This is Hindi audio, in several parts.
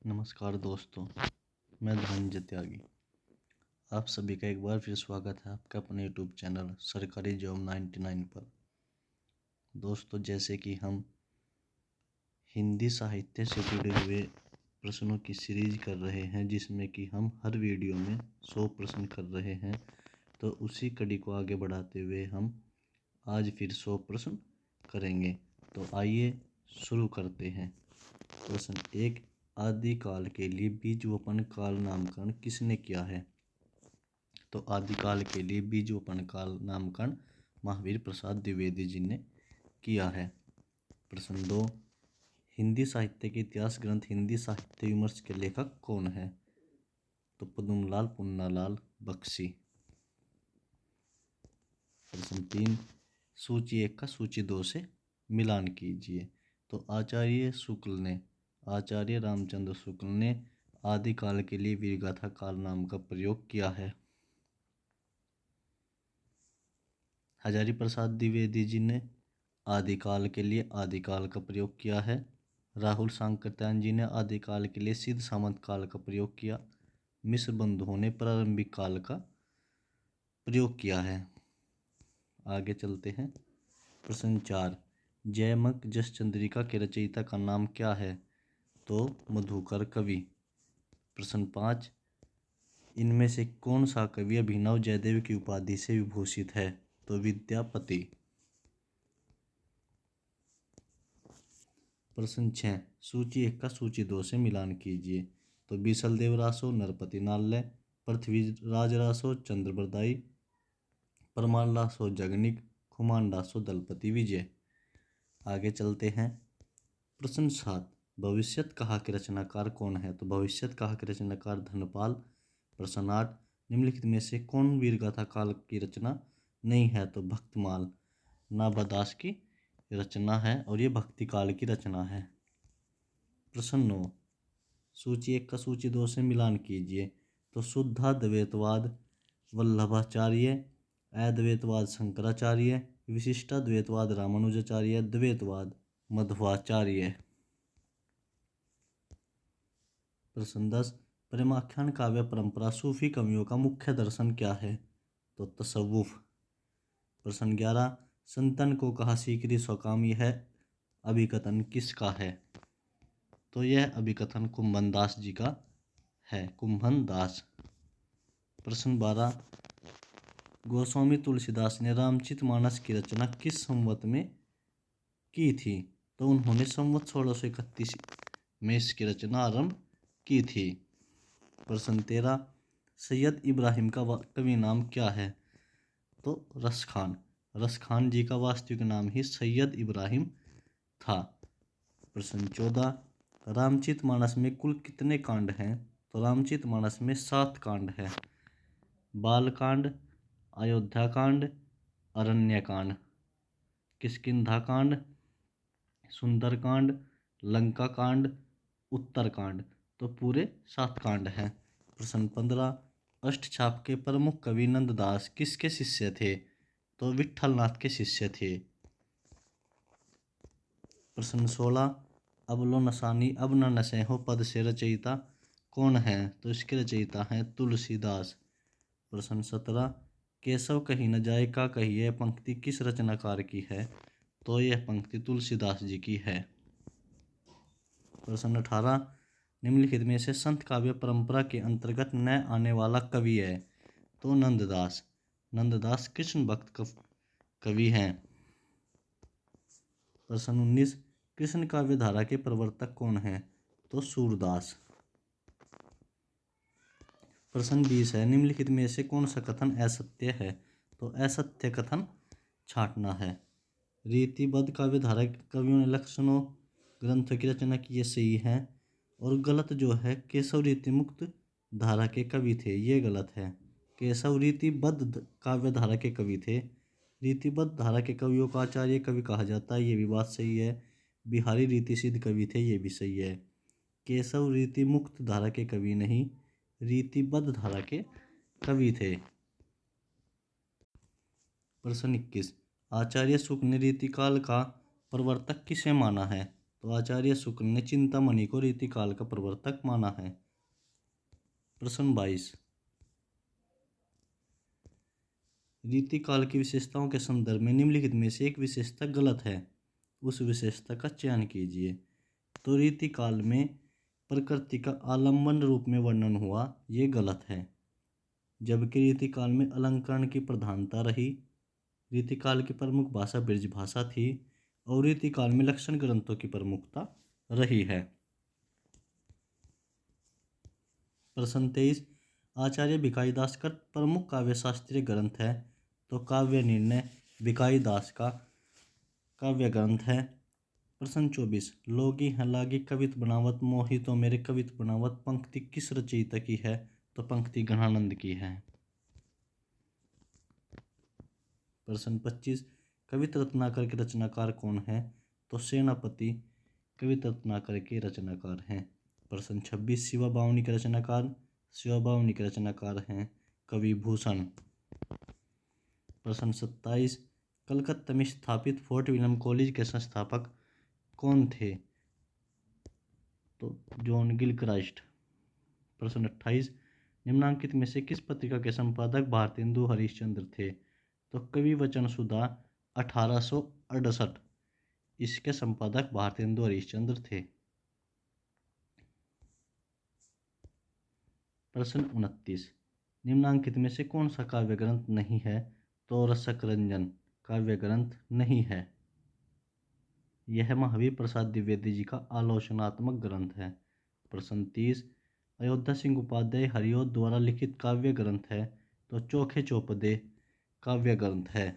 नमस्कार दोस्तों, मैं धनंजय त्यागी। आप सभी का एक बार फिर स्वागत है आपका अपने यूट्यूब चैनल सरकारी जॉब 99 पर। दोस्तों, जैसे कि हम हिंदी साहित्य से जुड़े हुए प्रश्नों की सीरीज कर रहे हैं, जिसमें कि हम हर वीडियो में 100 प्रश्न कर रहे हैं, तो उसी कड़ी को आगे बढ़ाते हुए हम आज फिर 100 प्रश्न करेंगे। तो आइए शुरू करते हैं। प्रश्न 1, आदिकाल के लिए बीजवपन काल नामकरण किसने किया है? तो आदिकाल के लिए बीजवपन काल नामकरण महावीर प्रसाद द्विवेदी जी ने किया है। प्रश्न 2, हिंदी साहित्य के इतिहास ग्रंथ हिंदी साहित्य विमर्श के लेखक कौन है? तो पद्मलाल पुन्नालाल बख्शी। प्रश्न 3, सूची 1 का सूची 2 से मिलान कीजिए। तो आचार्य रामचंद्र शुक्ल ने आदिकाल के लिए वीरगाथा काल नाम का प्रयोग किया है। हजारी प्रसाद द्विवेदी जी ने आदिकाल के लिए आदिकाल का प्रयोग किया है। राहुल सांकृत्यायन जी ने आदिकाल के लिए सिद्ध सामंत काल का प्रयोग किया। मिश्र बंधुओं ने प्रारंभिक काल का प्रयोग किया है। आगे चलते हैं। प्रश्न 4, जयमक जस चंद्रिका के रचयिता का नाम क्या है? तो मधुकर कवि। प्रश्न 5, इनमें से कौन सा कवि अभिनव जयदेव की उपाधि से विभूषित है? तो विद्यापति। प्रश्न 6, सूची 1 का सूची 2 से मिलान कीजिए। तो बीसलदेव रासो नरपति नाल्य, पृथ्वीराज रासो चंद्रबरदाई, परमार रासो जगनिक, खुमान रासो दलपति विजय। आगे चलते हैं। प्रश्न 7, भविष्यत कहा के रचनाकार कौन है? तो भविष्यत कहा के रचनाकार धनपाल। प्रश्न 8, निम्नलिखित में से कौन वीरगाथा काल की रचना नहीं है? तो भक्तमाल नाभादास की रचना है और ये भक्ति काल की रचना है। प्रश्न 9, सूची 1 का सूची 2 से मिलान कीजिए। तो शुद्धाद्वैतवाद वल्लभाचार्य, अद्वैतवाद शंकराचार्य, विशिष्टाद्वैतवाद रामानुजाचार्य, द्वैतवाद मध्वाचार्य। प्रश्न 10, प्रेमाख्यान काव्य परंपरा सूफी कवियों का मुख्य दर्शन क्या है? तो तसव्वुफ। प्रश्न 11, संतन को कहा सीकरी स्वकाम, यह अभिकथन किसका है? तो यह अभिकथन कुंभन दास जी का है, कुंभन दास। प्रश्न 12, गोस्वामी तुलसीदास ने रामचरितमानस की रचना किस संवत में की थी? तो उन्होंने संवत 1631 में इसकी रचना आरंभ की थी। प्रश्न 13, सैयद इब्राहिम का कवि नाम क्या है? तो रसखान। रसखान जी का वास्तविक नाम ही सैयद इब्राहिम था। प्रश्न 14, रामचरितमानस में कुल कितने कांड हैं? तो रामचरितमानस में 7 कांड है। बालकांड, अयोध्याकांड, अरण्यकांड, किष्किंधाकांड, सुंदरकांड, लंकाकांड, उत्तरकांड। तो पूरे 7 कांड हैं। प्रश्न 15, अष्टछाप के प्रमुख कवि नंददास किसके शिष्य थे? तो विठलनाथ के शिष्य थे। प्रश्न 16, अब लो नसानी अब न नशे हो पद से रचयिता कौन है? तो इसके रचयिता हैं तुलसीदास। प्रश्न 17, केशव कहीं न जाए का कहिए पंक्ति किस रचनाकार की है? तो यह पंक्ति तुलसीदास जी की है। प्रश्न 18, निम्नलिखित में से संत काव्य परंपरा के अंतर्गत न आने वाला कवि है? तो नंददास। नंददास कृष्ण भक्त कवि हैं। प्रश्न 19, कृष्ण काव्य धारा के प्रवर्तक कौन हैं? तो सूरदास। प्रश्न 20 है, निम्नलिखित में से कौन सा कथन असत्य है? तो असत्य कथन छांटना है। रीतिबद्ध काव्य धारा कवियों ने लक्षणों ग्रंथों की रचना की, ये सही है। और गलत जो है, केशव रीति मुक्त धारा के कवि थे, ये गलत है। केशव रीतिबद्ध काव्य धारा के कवि थे। रीतिबद्ध धारा के कवियों का आचार्य कवि कहा जाता है, ये भी बात सही है। बिहारी रीति सिद्ध कवि थे, ये भी सही है। केशव रीति मुक्त धारा के कवि नहीं, रीतिबद्ध धारा के कवि थे। प्रश्न 21, आचार्य शुक्ल ने रीतिकाल का प्रवर्तक किसे माना है? तो आचार्य शुक्ल ने चिंतामणि को रीतिकाल का प्रवर्तक माना है। प्रश्न 22, रीतिकाल की विशेषताओं के संदर्भ में निम्नलिखित में से एक विशेषता गलत है, उस विशेषता का चयन कीजिए। तो रीतिकाल में प्रकृति का आलम्बन रूप में वर्णन हुआ, ये गलत है। जबकि रीतिकाल में अलंकरण की प्रधानता रही, रीतिकाल की प्रमुख भाषा ब्रज भाषा थी और रीतिकाल में लक्षण ग्रंथों की प्रमुखता रही है। प्रश्न 23, आचार्य भिखारी दास का प्रमुख काव्य शास्त्रीय ग्रंथ है। तो काव्य निर्णय भिखारी दास का काव्य ग्रंथ है। प्रश्न 24, लोगी है लागी कवित बनावत मोही तो मेरे कवित बनावत पंक्ति किस रचयिता की है। तो पंक्ति घनानंद की है। प्रश्न 25, कवित रत्नाकर के रचनाकार कौन है। तो सेनापति कवित रत्नाकर के रचनाकार हैं। प्रश्न 26, शिवा बावनी के रचनाकार, शिवा बावनी के रचनाकार हैं कवि भूषण। प्रश्न 27, कलकत्ता में स्थापित फोर्ट विलियम कॉलेज के संस्थापक कौन थे। तो जॉन गिलक्राइस्ट। प्रश्न 28, निम्नांकित में से किस पत्रिका के संपादक भारतेंदु हरिश्चंद्र थे। तो कवि वचन सुधा 1868, इसके संपादक भारतेंदु हरिश्चंद्र थे। प्रश्न 29, निम्नांकित में से कौन सा काव्य ग्रंथ नहीं है। तो रसक रंजन काव्य ग्रंथ नहीं है। यह महावीर प्रसाद द्विवेदी जी का आलोचनात्मक ग्रंथ है। प्रश्न 30, अयोध्या सिंह उपाध्याय हरिओद द्वारा लिखित काव्य ग्रंथ है। तो चोखे चौपदे काव्य ग्रंथ है।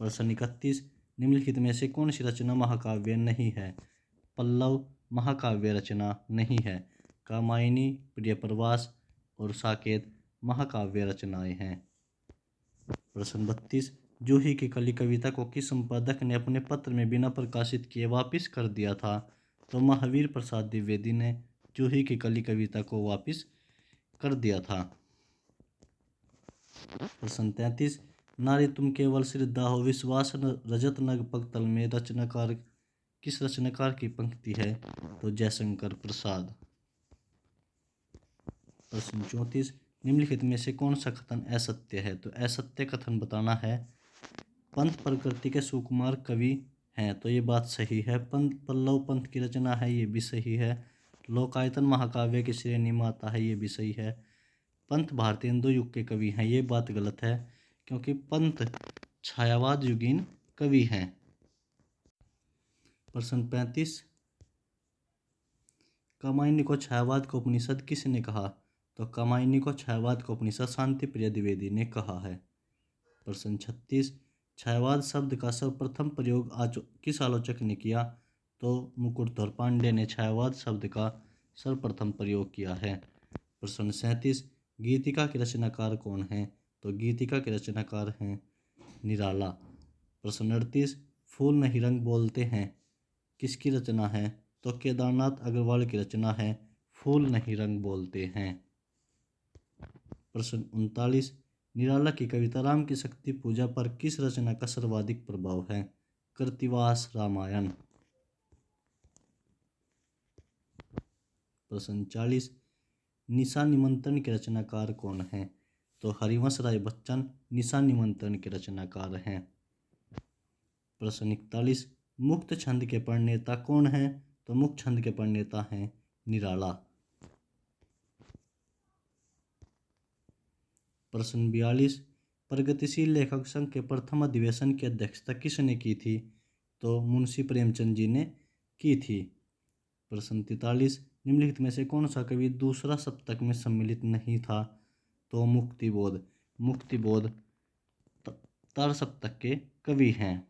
प्रश्न 31, निम्नलिखित में से कौन सी रचना महाकाव्य नहीं है। पल्लव महाकाव्य रचना नहीं है। कामायनी, प्रियप्रवास और साकेत महाकाव्य रचनाएं हैं। प्रश्न 32, जूही की कली कविता को किस संपादक ने अपने पत्र में बिना प्रकाशित किए वापिस कर दिया था। तो महावीर प्रसाद द्विवेदी ने जूही की कली कविता को वापिस कर दिया था। प्रश्न 33, नारी तुम केवल श्रद्धा हो विश्वास रजत नग पगतल में रचनाकार किस रचनाकार की पंक्ति है। तो जयशंकर प्रसाद। प्रश्न 34, निम्नलिखित में से कौन सा कथन असत्य है। तो असत्य कथन बताना है। पंत प्रकृति के सुकुमार कवि हैं, तो ये बात सही है। पंत पल्लव पंत की रचना है, ये भी सही है। लोकायतन महाकाव्य की श्रेणी में आता है, ये भी सही है। पंत भारतेंदु युग के कवि हैं, ये बात गलत है क्योंकि पंत छायावाद युगीन कवि हैं। प्रश्न 35, कामायनी को छायावाद का उपनिषद किसने कहा। तो कामायनी को छायावाद का उपनिषद शांति प्रिय द्विवेदी ने कहा है। प्रश्न 36, छायावाद शब्द का सर्वप्रथम प्रयोग किस आलोचक ने किया। तो मुकुटधर पांडे ने छायावाद शब्द का सर्वप्रथम प्रयोग किया है। प्रश्न 37, गीतिका के रचनाकार कौन है। तो गीतिका के रचनाकार हैं निराला। प्रश्न 38, फूल नहीं रंग बोलते हैं किसकी रचना है। तो केदारनाथ अग्रवाल की रचना है फूल नहीं रंग बोलते हैं। प्रश्न 39, निराला की कविता राम की शक्ति पूजा पर किस रचना का सर्वाधिक प्रभाव है। कृत्तिवास रामायण। प्रश्न 40, निशा निमंत्रण के रचनाकार कौन हैं। तो हरिवंश राय बच्चन निशा निमंत्रण के रचनाकार हैं। प्रश्न 41, मुक्त छंद के प्रणेता कौन हैं। तो मुक्त छंद के प्रणेता हैं निराला। प्रश्न 42, प्रगतिशील लेखक संघ के प्रथम अधिवेशन की अध्यक्षता किसने की थी। तो मुंशी प्रेमचंद जी ने की थी। प्रश्न 43, निम्नलिखित में से कौन सा कवि दूसरा सप्तक में सम्मिलित नहीं था। तो मुक्तिबोध। मुक्तिबोध तार सप्तक के कवि हैं।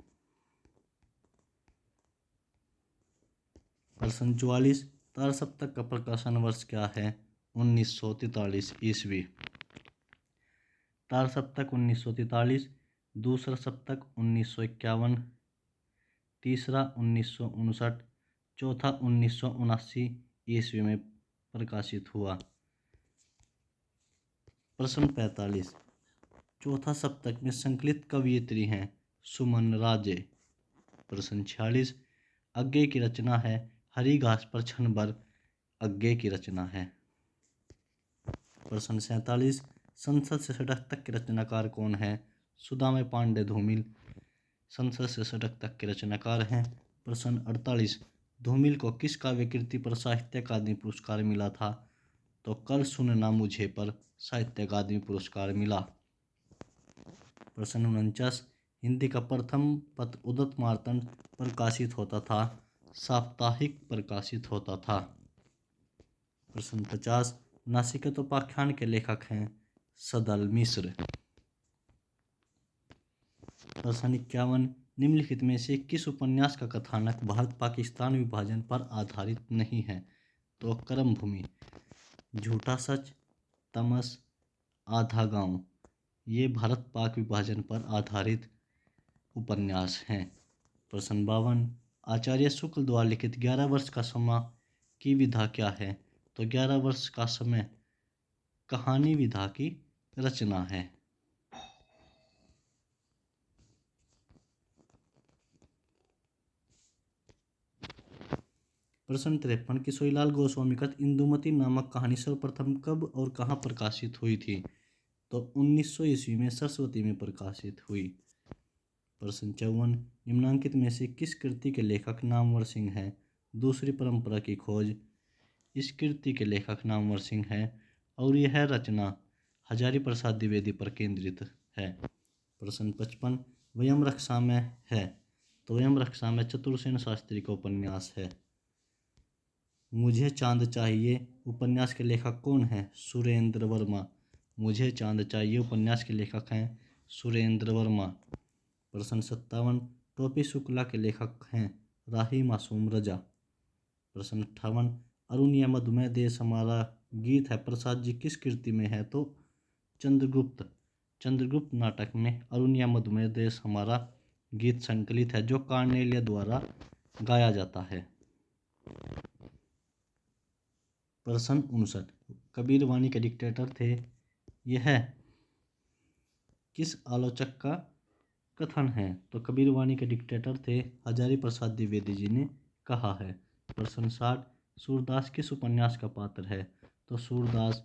प्रश्न 44, तार सप्तक का प्रकाशन वर्ष क्या है। 1943 ईस्वी। तार सप्तक 1943, दूसरा सप्तक 1951, तीसरा 1959, चौथा 1979 ईस्वी में प्रकाशित हुआ। प्रश्न 45, चौथा सप्तक में संकलित कवयित्री हैं सुमन राजे। प्रश्न 46, अज्ञे की रचना है, हरी घास पर क्षण भर अज्ञे की रचना है। प्रश्न 47, संसद से सड़क तक के रचनाकार कौन है? सुदामे पांडे धूमिल संसद से सड़क तक के रचनाकार हैं। प्रश्न 48, धूमिल को किस काव्य कृति पर साहित्य अकादमी पुरस्कार मिला था? तो कल सुनना मुझे पर साहित्य अकादमी पुरस्कार मिला। प्रश्न 49, हिंदी का प्रथम पत्र उदत मार्तंड प्रकाशित होता था, साप्ताहिक प्रकाशित होता था। प्रश्न 50, नासिकत उपाख्यान के लेखक हैं? सदल मिश्र। प्रश्न 51, निम्नलिखित में से किस उपन्यास का कथानक भारत पाकिस्तान विभाजन पर आधारित नहीं है? तो कर्म भूमि। झूठा सच, तमस, आधा गांव, ये भारत पाक विभाजन पर आधारित उपन्यास हैं। प्रश्न 52, आचार्य शुक्ल द्वारा लिखित 11 वर्ष का समय की विधा क्या है? तो 11 वर्ष का समय कहानी विधा की रचना है। प्रश्न 53, किशोरीलाल गोस्वामी का इंदुमती नामक कहानी सर्वप्रथम कब और कहाँ प्रकाशित हुई थी? तो 1900 ईस्वी में सरस्वती में प्रकाशित हुई। प्रश्न 54, निम्नांकित में से किस कृति के लेखक नामवर सिंह हैं? दूसरी परंपरा की खोज, इस कृति के लेखक नामवर सिंह हैं और यह रचना हजारी प्रसाद द्विवेदी पर केंद्रित है। प्रश्न 55, वयम रक्षा में है? तो वयम रक्षा में चतुर्सेन शास्त्री का उपन्यास है। मुझे चांद चाहिए उपन्यास के लेखक कौन हैं? सुरेंद्र वर्मा। मुझे चांद चाहिए उपन्यास के लेखक हैं सुरेंद्र वर्मा। प्रश्न 57, टोपी शुक्ला के लेखक हैं राही मासूम रजा। प्रश्न 58, अरुण या मधुमेह देश हमारा गीत है प्रसाद जी किस कृति में है? तो चंद्रगुप्त नाटक में अरुण या मधुमेह देश हमारा गीत संकलित है, जो कार्नेलिया द्वारा गाया जाता है। प्रश्न 59, कबीर वाणी के डिक्टेटर थे, यह किस आलोचक का कथन है? तो कबीर वाणी के डिक्टेटर थे हजारी प्रसाद द्विवेदी जी ने कहा है। प्रश्न 60, सूरदास किस उपन्यास का पात्र है? तो सूरदास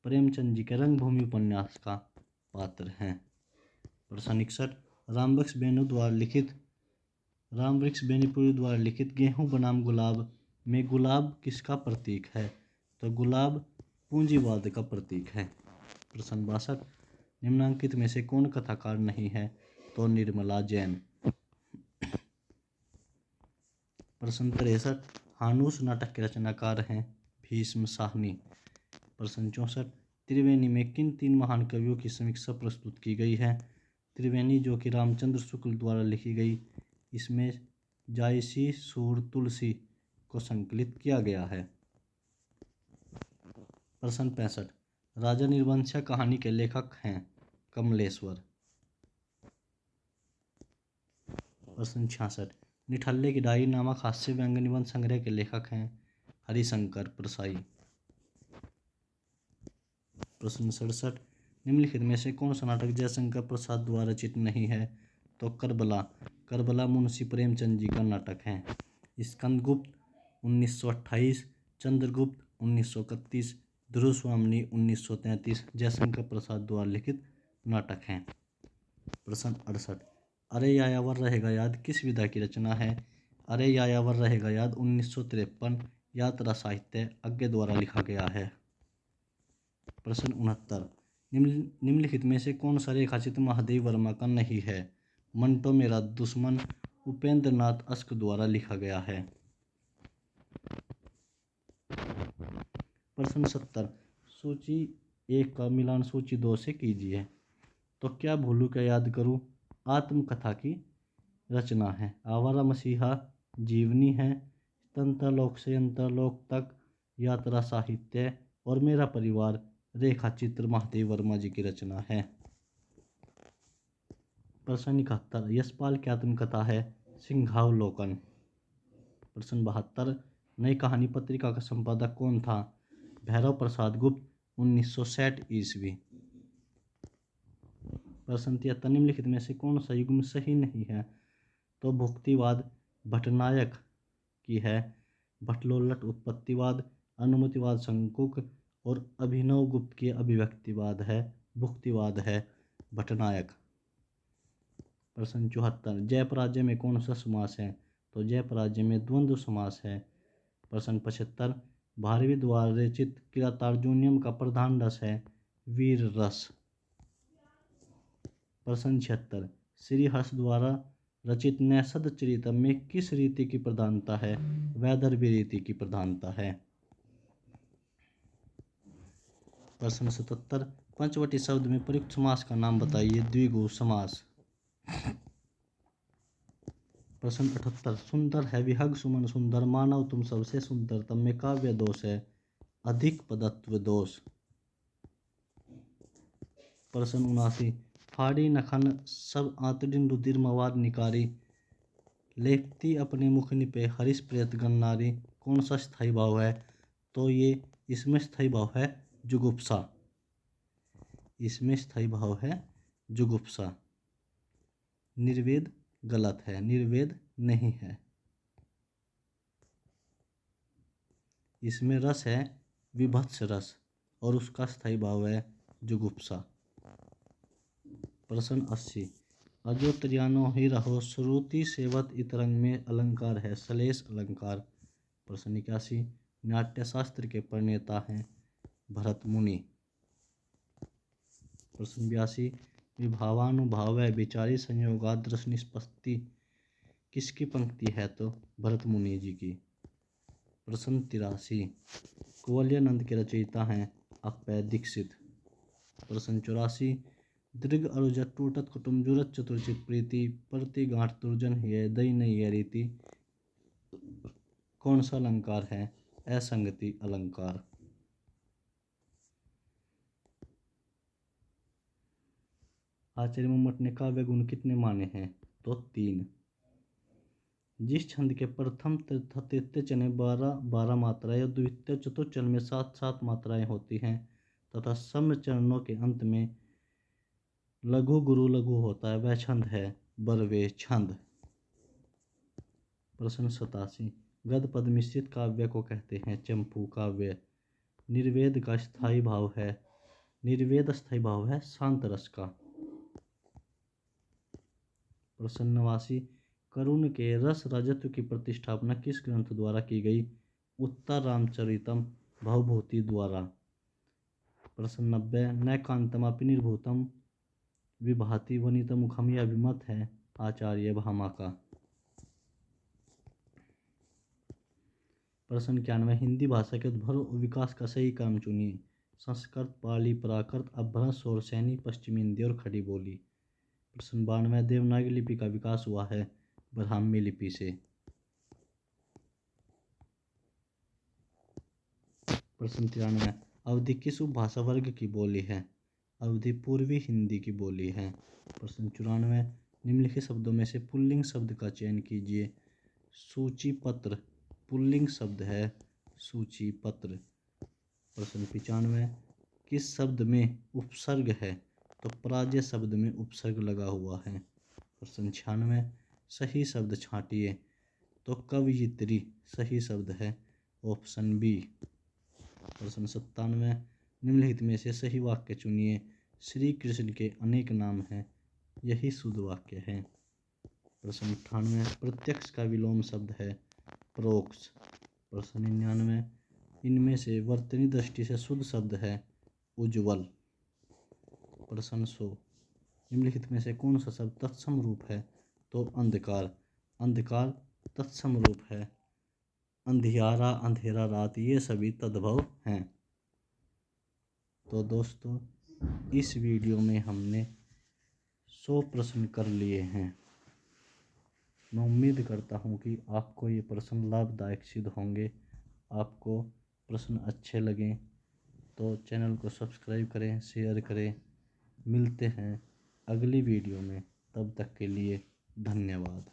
प्रेमचंद जी के रंगभूमि उपन्यास का पात्र हैं। प्रश्न 61, रामवृक्ष बेनीपुरी द्वारा लिखित गेहूं बनाम गुलाब में गुलाब किसका प्रतीक है? तो गुलाब पूंजीवाद का प्रतीक है। प्रश्न 62, निम्नांकित में से कौन कथाकार नहीं है? तो निर्मला जैन। प्रश्न 63, हानूस नाटक के रचनाकार हैं भीष्म साहनी। प्रश्न 64, त्रिवेणी में किन 3 महान कवियों की समीक्षा प्रस्तुत की गई है? त्रिवेणी जो कि रामचंद्र शुक्ल द्वारा लिखी गई, इसमें जायसी, सूर, तुलसी को संकलित किया गया है। प्रश्न 65, राजा निर्वंशा कहानी के लेखक हैं कमलेश्वर। प्रश्न 66, निठल्ले की डायरी नामक हास्य व्यंग्य निबंध संग्रह के लेखक हैं हरिशंकर परसाई। प्रश्न 67, निम्नलिखित में से कौन सा नाटक जयशंकर प्रसाद द्वारा रचित नहीं है? तो करबला मुंशी प्रेमचंद जी का नाटक है। स्कंदगुप्त 1928, चंद्रगुप्त 1931, ध्रुवस्वामिनी 1933 जयशंकर प्रसाद द्वारा लिखित नाटक हैं। प्रश्न 68, अरे यायावर रहेगा याद किस विधा की रचना है? अरे यायावर रहेगा याद 1953 यात्रा साहित्य अज्ञे द्वारा लिखा गया है। प्रश्न 69, निम्नलिखित में से कौन सा रेखाचित्र महादेव वर्मा का नहीं है? मंटो मेरा दुश्मन उपेंद्र नाथ अस्क द्वारा लिखा गया है। प्रश्न 70, सूची 1 का मिलान सूची 2 से कीजिए। तो क्या भूलू क्या याद करूं आत्मकथा की रचना है। आवारा मसीहा जीवनी है। तंत्रलोक से अंतरलोक तक यात्रा साहित्य और मेरा परिवार रेखा चित्र महादेव वर्मा जी की रचना है। प्रश्न 71, यशपाल की आत्मकथा है सिंहावलोकन। प्रश्न 72, नई कहानी पत्रिका का संपादक कौन था? भैरव प्रसाद गुप्त 1960 ईस्वी। प्रश्न 73, निम्नलिखित में से कौन सा युग्म सही नहीं है? तो भुक्तिवाद भटनायक की है। भट्टलोल्लट उत्पत्तिवाद, अनुमतिवाद शंकुक और अभिनव गुप्त की अभिव्यक्तिवाद है, भुक्तिवाद है। भट्टनायक। प्रश्न 74, जयपराजय में कौन सा समास है? तो जयपराजय में द्वंद्व समास है। प्रश्न 75, भारवी द्वारा रचित किरातार्जुनीयम का प्रधान रस है वीर रस। प्रश्न 76, श्रीहर्ष द्वारा रचित नैषध चरितम में किस रीति की प्रधानता है? वैदर्भी रीति की प्रधानता है। प्रश्न 77, पंचवटी शब्द में प्रयुक्त समास का नाम बताइए। द्विगु समास। प्रश्न 78, सुंदर है विहग सुमन सुंदर, मानव तुम सबसे सुंदरतम में काव्य दोष है अधिक पदत्व दोष। प्रश्न 79, फाड़ी नखन सब आंतरिन रुधिर मवाद निकारी, लेपती अपने मुख निपे हरिश प्रेत गन्नारी। कौन सा स्थायी भाव है? तो ये इसमें स्थायी भाव है जुगुप्सा। इसमें स्थायी भाव है जुगुप्सा। निर्वेद गलत है, निर्वेद नहीं है। इसमें रस है विभत्स रस और उसका स्थायी भाव है जुगुप्सा। प्रश्न 80, अजोत्रियानो ही रहो श्रुति सेवत इतरंग में अलंकार है सलेश अलंकार। प्रश्न 81, नाट्यशास्त्र के प्रणेता हैं भरत मुनि। प्रश्न 82, विभावानुभाव विचारी संयोगादृश निष्पत्ति किसकी पंक्ति है? तो भरत मुनि जी की। प्रश्न 83, कुवलयानंद के रचयिता हैं अप्पय दीक्षित। प्रश्न 84, दीर्घ अरुजत टूटत कुटुम जुरत चतुर्चित प्रीति, प्रति गांठ दुर्जन हिय दई नहीं रीति। कौन सा अलंकार है? असंगति अलंकार। आचार्य मम्मट ने काव्य गुण कितने माने हैं? तो 3। जिस छंद के प्रथम तथा तृतीय चरण में 12 मात्राएं और द्वितीय चतुर्थ चरण में 7 मात्राएं होती हैं तथा सम चरणों के अंत में लघु गुरु लघु होता है, वह छंद है बरवे छंद। प्रश्न 87, गद्य पद मिश्रित काव्य को कहते हैं चंपू काव्य। निर्वेद का स्थायी भाव है, निर्वेद स्थायी भाव है शांत रस का। प्रश्न 89, करुण के रस राजत्व की प्रतिष्ठापना किस ग्रंथ द्वारा की गई? उत्तर रामचरितम भवभूति द्वारा। प्रश्न 90, न कांतमापि निर्भूतम विभाति वनित मुखम, यह अभिमत है आचार्य भामा का। प्रश्न 91, हिंदी भाषा के उद्भव और विकास का सही क्रम चुनिए। संस्कृत, पाली, प्राकृत, अपभ्रंश और सैनी, पश्चिमी हिंदी और खड़ी बोली। प्रश्न 92, देवनागरी लिपि का विकास हुआ है ब्राह्मी लिपि से। प्रश्न 93, अवधि किस उपभाषा वर्ग की बोली है? अवधि पूर्वी हिंदी की बोली है। प्रश्न 94, निम्नलिखित शब्दों में से पुल्लिंग शब्द का चयन कीजिए। सूचीपत्र पुल्लिंग शब्द है सूचीपत्र। प्रश्न 95, किस शब्द में उपसर्ग है? तो पराजय शब्द में उपसर्ग लगा हुआ है। प्रश्न 96, सही शब्द छांटिए। तो कवयित्री सही शब्द है ऑप्शन बी। प्रश्न 97, निम्नलिखित में से सही वाक्य चुनिए। श्री कृष्ण के अनेक नाम हैं, यही शुद्ध वाक्य है। प्रश्न 98, प्रत्यक्ष का विलोम शब्द है प्रोक्ष। प्रश्न 99, इनमें से वर्तनी दृष्टि से शुद्ध शब्द है उज्ज्वल। प्रश्न 100, निम्नलिखित में से कौन सा शब्द तत्सम रूप है? तो अंधकार। अंधकार तत्सम रूप है। अंधियारा, अंधेरा, रात, ये सभी तद्भव हैं। तो दोस्तों, इस वीडियो में हमने 100 प्रश्न कर लिए हैं। मैं उम्मीद करता हूँ कि आपको ये प्रश्न लाभदायक सिद्ध होंगे। आपको प्रश्न अच्छे लगें तो चैनल को सब्सक्राइब करें, शेयर करें। मिलते हैं अगली वीडियो में, तब तक के लिए धन्यवाद।